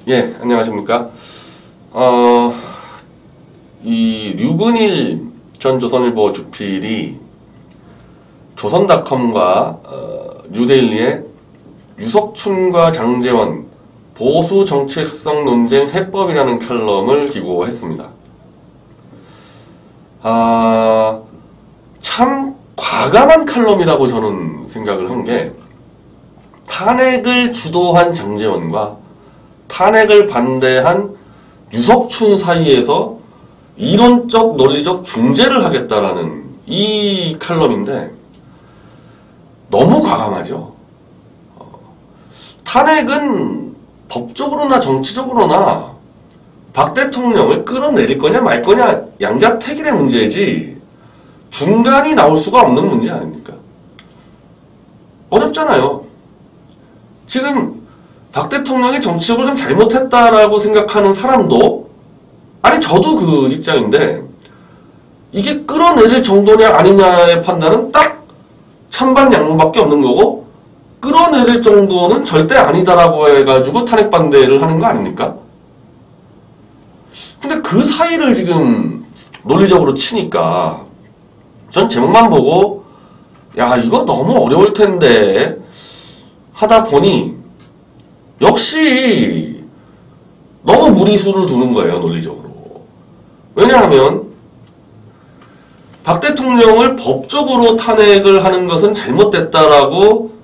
예, 안녕하십니까. 이 류근일 전 조선일보 주필이 조선닷컴과 뉴데일리의 유석춘과 장제원 보수 정책성 논쟁 해법이라는 칼럼을 기고했습니다. 참 과감한 칼럼이라고 저는 생각을 한 게, 탄핵을 주도한 장제원과 탄핵을 반대한 유석춘 사이에서 이론적 논리적 중재를 하겠다라는 이 칼럼인데 너무 과감하죠. 탄핵은 법적으로나 정치적으로나 박 대통령을 끌어내릴 거냐 말 거냐 양자택일의 문제지 중간이 나올 수가 없는 문제 아닙니까? 어렵잖아요. 지금 박 대통령이 정치적으로 좀 잘못했다라고 생각하는 사람도, 아니 저도 그 입장인데, 이게 끌어내릴 정도냐 아니냐의 판단은 딱 찬반 양보밖에 없는 거고, 끌어내릴 정도는 절대 아니다라고 해가지고 탄핵 반대를 하는 거 아닙니까? 근데 그 사이를 지금 논리적으로 치니까 전 제목만 보고 야 이거 너무 어려울 텐데 하다 보니 역시 너무 무리수를 두는 거예요, 논리적으로. 왜냐하면 박 대통령을 법적으로 탄핵을 하는 것은 잘못됐다라고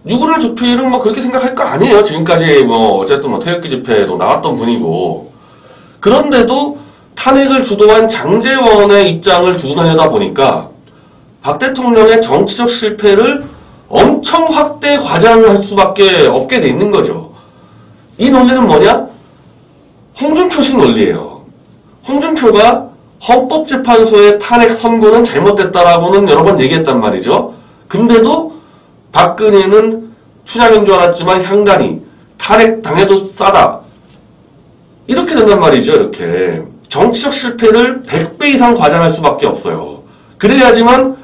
류근일 주필은 뭐 그렇게 생각할 거 아니에요. 지금까지 뭐 어쨌든 뭐 태극기 집회에도 나왔던 분이고. 그런데도 탄핵을 주도한 장제원의 입장을 두둔하려다 보니까 박 대통령의 정치적 실패를 엄청 확대 과장할 수밖에 없게 돼 있는 거죠. 이 논리는 뭐냐? 홍준표식 논리예요. 홍준표가 헌법재판소의 탄핵 선고는 잘못됐다라고는 여러 번 얘기했단 말이죠. 근데도 박근혜는 춘향인 줄 알았지만 향단이 탄핵 당해도 싸다. 이렇게 된단 말이죠. 이렇게 정치적 실패를 100배 이상 과장할 수밖에 없어요. 그래야지만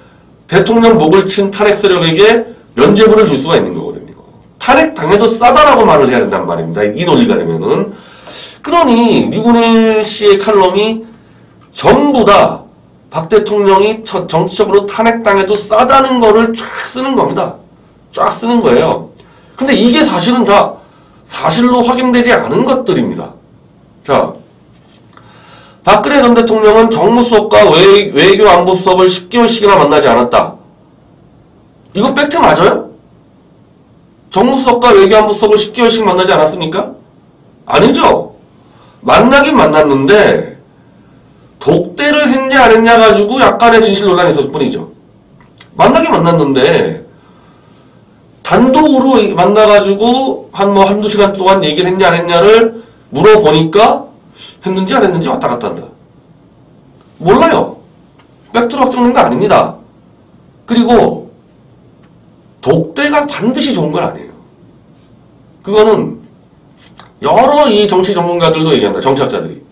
대통령 목을 친 탄핵 세력에게 면죄부를 줄 수가 있는 거거든요. 탄핵 당해도 싸다라고 말을 해야 된단 말입니다. 이 논리가 되면은. 그러니 류근일 씨의 칼럼이 전부 다 박 대통령이 정치적으로 탄핵당해도 싸다는 거를 쫙 쓰는 겁니다. 쫙 쓰는 거예요. 근데 이게 사실은 다 사실로 확인되지 않은 것들입니다. 자, 박근혜 전 대통령은 정무수석과 외교안보수석을 10개월씩이나 만나지 않았다. 이거 팩트 맞아요? 정무수석과 외교안보수석을 10개월씩 만나지 않았습니까? 아니죠. 만나긴 만났는데 독대를 했냐 안 했냐 가지고 약간의 진실 논란이 있었을 뿐이죠. 만나긴 만났는데 단독으로 만나가지고 한두 시간 동안 얘기를 했냐 안 했냐를 물어보니까 했는지 안 했는지 왔다 갔다 한다. 몰라요. 팩트로 확정된 거 아닙니다. 그리고 독대가 반드시 좋은 건 아니에요. 그거는 여러 이 정치 전문가들도 얘기합니다. 정치학자들이.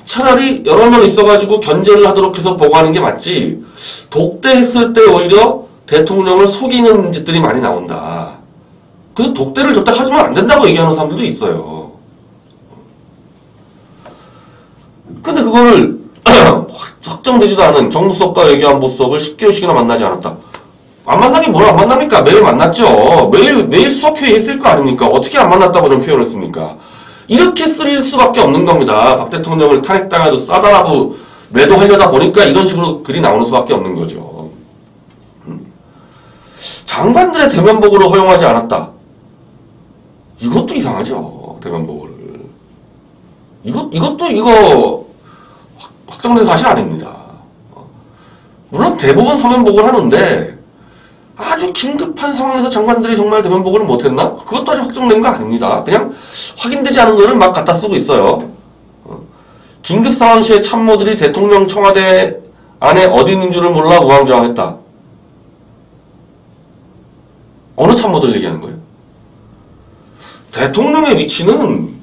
차라리 여러 명 있어가지고 견제를 하도록 해서 보고하는 게 맞지, 독대했을 때 오히려 대통령을 속이는 짓들이 많이 나온다. 그래서 독대를 절대 하지면 안 된다고 얘기하는 사람들도 있어요. 근데 그거를 확정되지도 않은 정무수석과 외교안보수석을 10개월씩이나 만나지 않았다. 안 만나긴 뭘 안 만납니까? 매일 만났죠. 매일 수석회의 했을 거 아닙니까? 어떻게 안 만났다고 그런 표현을 씁니까? 이렇게 쓸 수밖에 없는 겁니다. 박 대통령을 탄핵당해도 싸다라고 매도하려다 보니까 이런 식으로 글이 나오는 수밖에 없는 거죠. 장관들의 대면보고를 허용하지 않았다. 이것도 이상하죠. 대면보고를. 이것도 확정된 사실 아닙니다. 물론 대부분 서면보고를 하는데 아주 긴급한 상황에서 장관들이 정말 대면보고를 못했나? 그것도 아직 확정된 거 아닙니다. 그냥 확인되지 않은 거를 막 갖다 쓰고 있어요. 긴급 상황 시에 참모들이 대통령 청와대 안에 어디 있는 줄을 몰라 우왕좌왕했다. 어느 참모들 얘기하는 거예요? 대통령의 위치는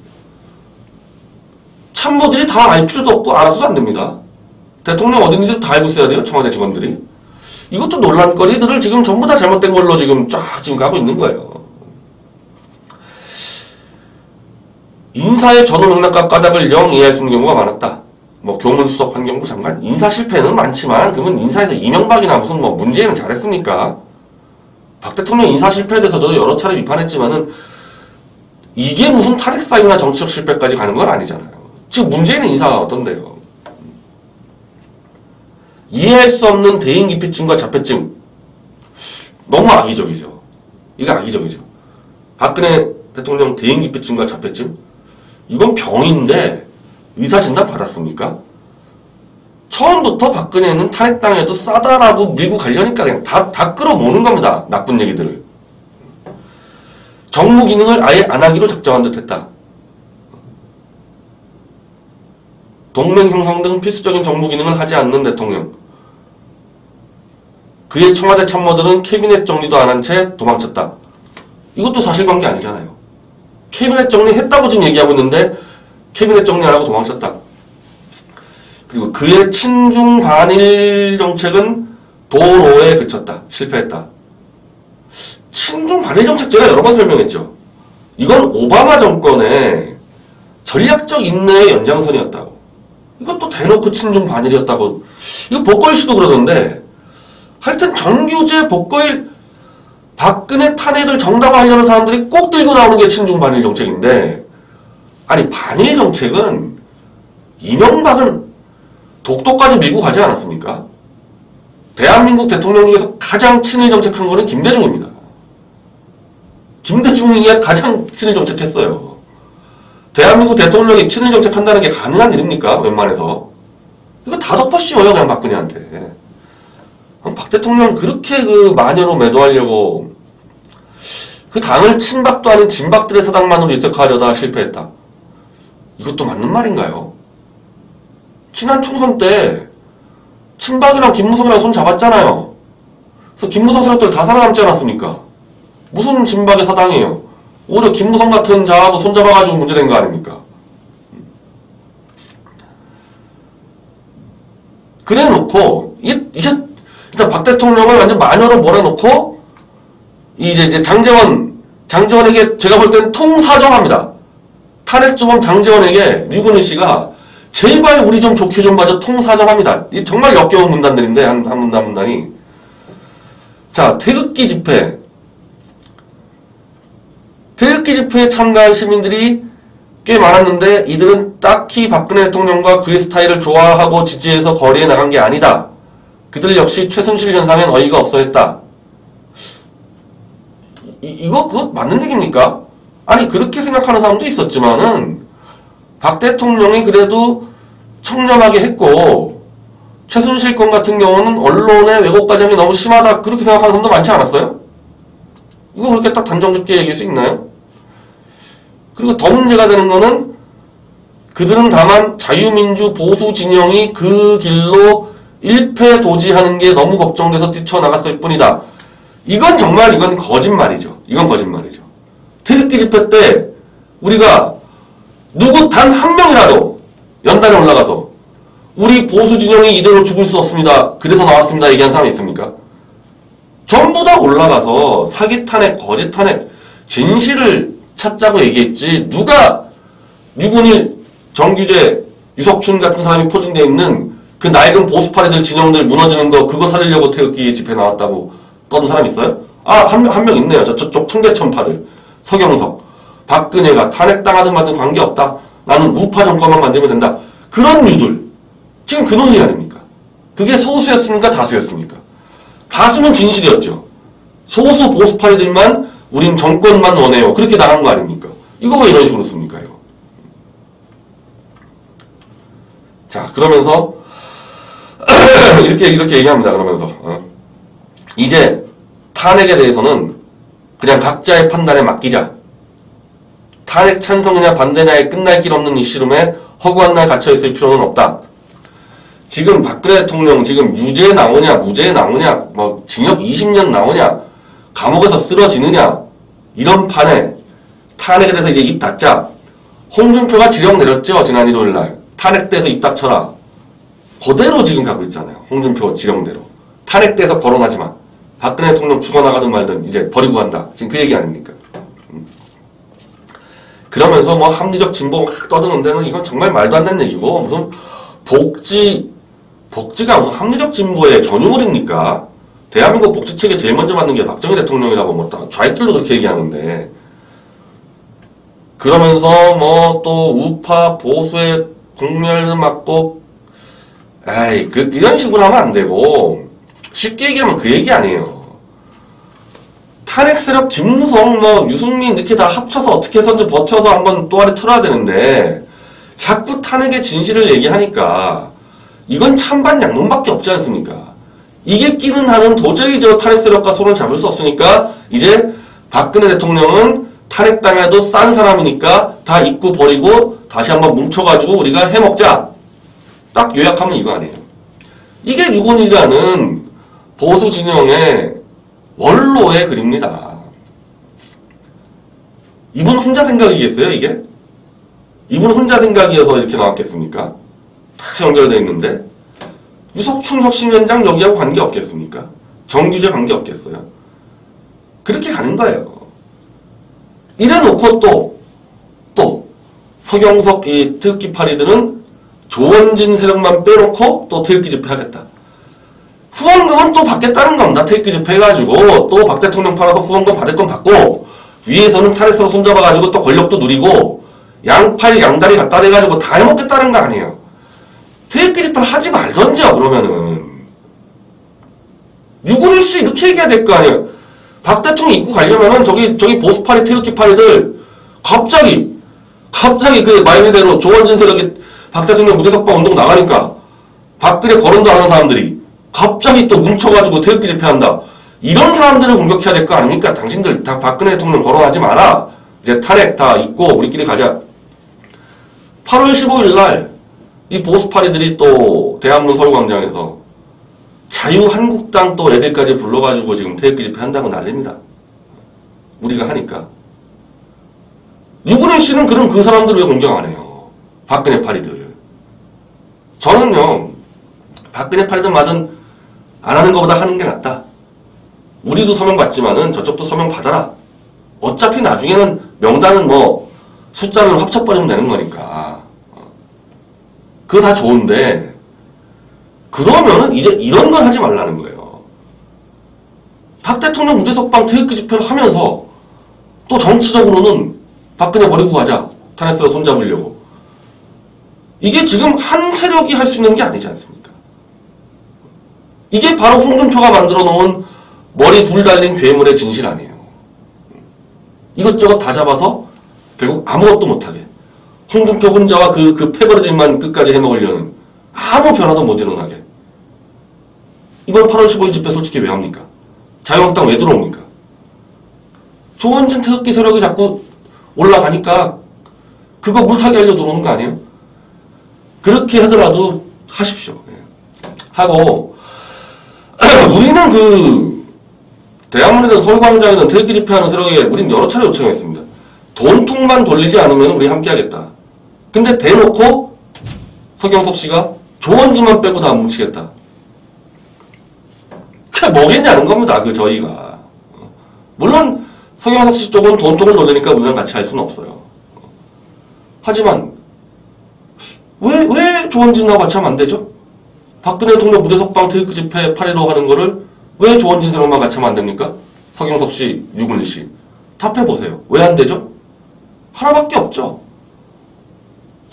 참모들이 다 알 필요도 없고 알아서도 안 됩니다. 대통령 어디 있는지 다 알고 있어야 돼요. 청와대 직원들이. 이것도 논란거리들을 지금 전부 다 잘못된 걸로 지금 쫙 가고 있는 거예요. 인사의 전후 맥락과 까닭을 영 이해할 수 있는 경우가 많았다. 뭐 교문수석 환경부 장관 인사 실패는 많지만 그러면 인사에서 이명박이나 무슨 뭐 문재인은 잘했습니까? 박 대통령 인사 실패에 대해서 저도 여러 차례 비판했지만은 이게 무슨 탄핵 사유나 정치적 실패까지 가는 건 아니잖아요. 지금 문재인의 인사가 어떤데요? 이해할 수 없는 대인기피증과 자폐증 너무 악의적이죠. 이게 악의적이죠. 박근혜 대통령 대인기피증과 자폐증 이건 병인데 의사진단 받았습니까? 처음부터 박근혜는 탄핵당해도 싸다라고 밀고 가려니까 그냥 다 끌어모는 겁니다. 나쁜 얘기들을. 정무 기능을 아예 안 하기로 작정한 듯 했다. 동맹 형성 등 필수적인 정무 기능을 하지 않는 대통령. 그의 청와대 참모들은 캐비넷 정리도 안 한 채 도망쳤다. 이것도 사실관계 아니잖아요. 캐비넷 정리했다고 지금 얘기하고 있는데 캐비넷 정리 안 하고 도망쳤다. 그리고 그의 친중 반일 정책은 도로에 그쳤다. 실패했다. 친중 반일 정책 제가 여러 번 설명했죠. 이건 오바마 정권의 전략적 인내의 연장선이었다고. 이것도 대놓고 친중 반일이었다고. 이거 복거일 씨도 그러던데 하여튼 정규제 복거일 박근혜 탄핵을 정당화하려는 사람들이 꼭 들고 나오는 게 친중 반일 정책인데 아니 반일 정책은 이명박은 독도까지 밀고 가지 않았습니까? 대한민국 대통령 중에서 가장 친일 정책한 거는 김대중입니다. 김대중이 가장 친일 정책했어요. 대한민국 대통령이 친일 정책한다는 게 가능한 일입니까? 웬만해서. 이거 다 덮어씌워요 그냥 박근혜한테. 박 대통령 그렇게 그 마녀로 매도하려고 그 당을 친박도 아닌 진박들의 사당만으로 일색하려다 실패했다. 이것도 맞는 말인가요? 지난 총선 때 친박이랑 김무성이랑 손 잡았잖아요. 그래서 김무성 세력들 다 살아남지 않았습니까? 무슨 진박의 사당이에요? 오히려 김무성 같은 자하고 손 잡아가지고 문제된 거 아닙니까? 그래 놓고 이게 일단 박 대통령을 완전 마녀로 몰아놓고 이제 장제원에게 제가 볼 때는 통사정합니다. 탄핵주범 장제원에게 류근희 씨가 제발 우리 좀 좋게 좀 봐줘 통사정합니다. 이 정말 역겨운 문단들인데 한 문단이 자 태극기 집회에 참가한 시민들이 꽤 많았는데 이들은 딱히 박근혜 대통령과 그의 스타일을 좋아하고 지지해서 거리에 나간 게 아니다. 그들 역시 최순실 현상엔 어이가 없어 했다. 이거 그거 맞는 얘기입니까? 아니 그렇게 생각하는 사람도 있었지만은 박 대통령이 그래도 청렴하게 했고 최순실 건 같은 경우는 언론의 왜곡 과정이 너무 심하다 그렇게 생각하는 사람도 많지 않았어요? 이거 그렇게 딱 단정짓게 얘기할 수 있나요? 그리고 더 문제가 되는 거는 그들은 다만 자유민주 보수 진영이 그 길로 일패도지하는 게 너무 걱정돼서 뛰쳐나갔을 뿐이다. 이건 거짓말이죠. 이건 거짓말이죠. 태극기 집회 때 우리가 누구 단 한 명이라도 연단에 올라가서 우리 보수 진영이 이대로 죽을 수 없습니다. 그래서 나왔습니다. 얘기한 사람이 있습니까? 전부 다 올라가서 사기 탄핵, 거짓 탄핵, 진실을 찾자고 얘기했지. 누가 류근일, 정규재, 유석춘 같은 사람이 포진되어 있는 그 낡은 보수파리들 진영들 무너지는 거 그거 살리려고 태극기 집회 나왔다고 떠든 사람 있어요? 아, 한 명 있네요. 저쪽 청계천파들. 서경석. 박근혜가 탄핵당하든 말든 관계없다. 나는 우파 정권만 만들면 된다. 그런 류들. 지금 그 논리 아닙니까? 그게 소수였습니까? 다수였습니까? 다수는 진실이었죠. 소수 보수파리들만 우린 정권만 원해요. 그렇게 나간 거 아닙니까? 이거 왜 이런 식으로 씁니까? 이거. 자, 그러면서 이렇게 얘기합니다. 그러면서 이제 탄핵에 대해서는 그냥 각자의 판단에 맡기자. 탄핵 찬성이냐 반대냐에 끝날 길 없는 이 씨름에 허구한 날 갇혀있을 필요는 없다. 지금 박근혜 대통령 지금 유죄 나오냐 무죄 나오냐 뭐 징역 20년 나오냐 감옥에서 쓰러지느냐 이런 판에 탄핵에 대해서 이제 입 닫자. 홍준표가 지령 내렸죠. 지난 일요일날 탄핵돼서 입 닥쳐라. 그대로 지금 가고 있잖아요. 홍준표 지령대로. 탄핵돼서 거론하지마. 박근혜 대통령 죽어나가든 말든 이제 버리고 간다. 지금 그 얘기 아닙니까? 그러면서 뭐 합리적 진보 막 떠드는 데는 이건 정말 말도 안 되는 얘기고, 무슨 복지가 무슨 합리적 진보의 전유물입니까? 대한민국 복지체계 제일 먼저 만든 게 박정희 대통령이라고 뭐 좌익들도 그렇게 얘기하는데, 그러면서 뭐 또 우파 보수의 공멸을 막고, 에이, 이런 식으로 하면 안 되고, 쉽게 얘기하면 그 얘기 아니에요. 탄핵 세력 김무성, 뭐 유승민 이렇게 다 합쳐서 어떻게 해서든지 버텨서 한번 또 아래 털어야 되는데, 자꾸 탄핵의 진실을 얘기하니까 이건 찬반 양론밖에 없지 않습니까? 이게 끼는 한은 도저히 저 탄핵 세력과 손을 잡을 수 없으니까 이제 박근혜 대통령은 탄핵당해도 싼 사람이니까 다 잊고 버리고 다시 한번 뭉쳐가지고 우리가 해먹자. 딱 요약하면 이거 아니에요. 이게 유곤이라는 보수 진영의 원로의 글입니다. 이분 혼자 생각이겠어요, 이게? 이분 혼자 생각이어서 이렇게 나왔겠습니까? 다 연결되어 있는데 유석춘 혁신위원장 여기하고 관계없겠습니까? 정규제 관계없겠어요? 그렇게 가는 거예요. 이래놓고 또 서경석 이 태극기 파리들은 조원진 세력만 빼놓고 또 태극기 집회하겠다. 후원금은 또 받겠다는 겁니다. 태극기 집회 해가지고 또 박 대통령 팔아서 후원금 받을 건 받고 위에서는 탄핵으로 손잡아가지고 또 권력도 누리고 양팔 양다리 갖다 대가지고 다 해먹겠다는 거 아니에요. 태극기 집회를 하지 말던지요. 그러면은 유군일 씨 이렇게 얘기해야 될 거 아니에요. 박 대통령 입고 가려면은 저기 보수파리 태극기 파리들 갑자기 그 말미대로 조원진 세력이 박 대통령 무대석방 운동 나가니까 박근혜 거론도 하는 사람들이 갑자기 또 뭉쳐가지고 태극기 집회한다. 이런 사람들을 공격해야 될 거 아닙니까? 당신들 다 박근혜 대통령 거론하지 마라. 이제 탄핵 다 잊고 우리끼리 가자. 8월 15일 날 이 보수파리들이 또 대한문 서울광장에서 자유한국당 또 애들까지 불러가지고 지금 태극기 집회 한다고 난립니다. 우리가 하니까. 유근혜 씨는 그럼 그 사람들을 왜 공격 안 해요? 박근혜 파리들. 저는요, 박근혜 파리들 말은 안 하는 것보다 하는 게 낫다. 우리도 서명 받지만은 저쪽도 서명 받아라. 어차피 나중에는 명단은 뭐 숫자를 합쳐버리면 되는 거니까. 그거 다 좋은데 그러면은 이제 이런 걸 하지 말라는 거예요. 박 대통령 무대석방 태극기 집회를 하면서 또 정치적으로는 박근혜 버리고 가자. 탄핵으로 손잡으려고. 이게 지금 한 세력이 할 수 있는 게 아니지 않습니까? 이게 바로 홍준표가 만들어 놓은 머리 둘 달린 괴물의 진실 아니에요. 이것저것 다 잡아서 결국 아무것도 못하게. 홍준표 혼자와 그 패거리들만 끝까지 해먹으려는 아무 변화도 못 일어나게. 이번 8월 15일 집회 솔직히 왜 합니까? 자유한국당 왜 들어옵니까? 조원진 태극기 세력이 자꾸 올라가니까 그거 물타기 하려고 들어오는 거 아니에요? 그렇게 하더라도 하십시오. 하고 우리는 대학문이든 서울광장이든 태극기 집회하는 세력에 우린 여러 차례 요청했습니다. 돈통만 돌리지 않으면 우리 함께 하겠다. 근데 대놓고 서경석 씨가 조원진만 빼고 다 뭉치겠다. 그게 뭐겠냐는 겁니다. 저희가. 물론 서경석 씨 쪽은 돈통을 돌리니까 우리랑 같이 할 수는 없어요. 하지만 왜 조원진하고 같이 하면 안 되죠? 박근혜 대통령 무대석방 태극기 집회 8.15 하는 거를 왜 조원진 세력만 같이 하면 안 됩니까? 서경석 씨, 유근일 씨. 답해보세요. 왜 안 되죠? 하나밖에 없죠.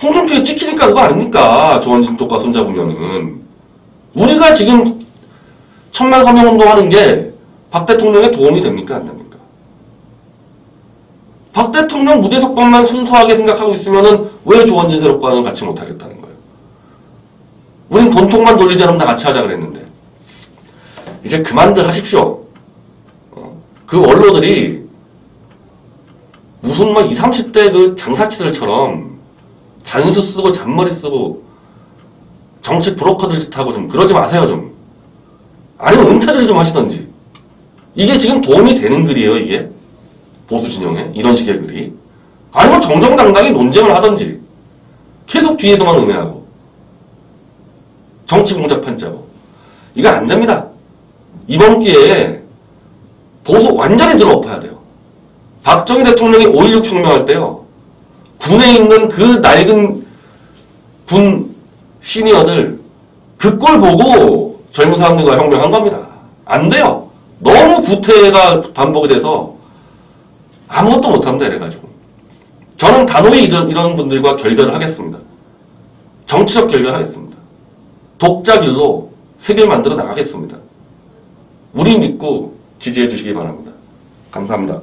홍준표에 찍히니까 그거 아닙니까? 조원진 쪽과 손잡으면은. 우리가 지금 1000만 서명 운동하는 게 박 대통령에 도움이 됩니까? 안 됩니까? 박 대통령 무대석방만 순수하게 생각하고 있으면은 왜 조원진 세력과는 같이 못하겠다는 거예요. 우린 돈통만 돌리지 않으면 다 같이 하자 그랬는데. 이제 그만들 하십시오. 그 원로들이 무슨 뭐 20, 30대 그 장사치들처럼 잔수 쓰고 잔머리 쓰고 정치 브로커들 짓하고 좀 그러지 마세요 좀. 아니면 은퇴들 좀 하시던지. 이게 지금 도움이 되는 글이에요 이게? 보수 진영에 이런 식의 글이. 아니면 정정당당히 논쟁을 하던지. 계속 뒤에서만 음해하고 정치 공작판 짜고. 이거 안 됩니다. 이번 기회에 보수 완전히 들어엎어야 돼요. 박정희 대통령이 5.16 혁명할 때요. 군에 있는 그 낡은 군 시니어들 그 꼴 보고 젊은 사람들과 혁명한 겁니다. 안 돼요. 너무 구태가 반복이 돼서 아무것도 못합니다. 이래가지고 저는 단호히 이런 분들과 결별을 하겠습니다. 정치적 결별하겠습니다. 독자길로 세계 만들어 나가겠습니다. 우리 믿고 지지해 주시기 바랍니다. 감사합니다.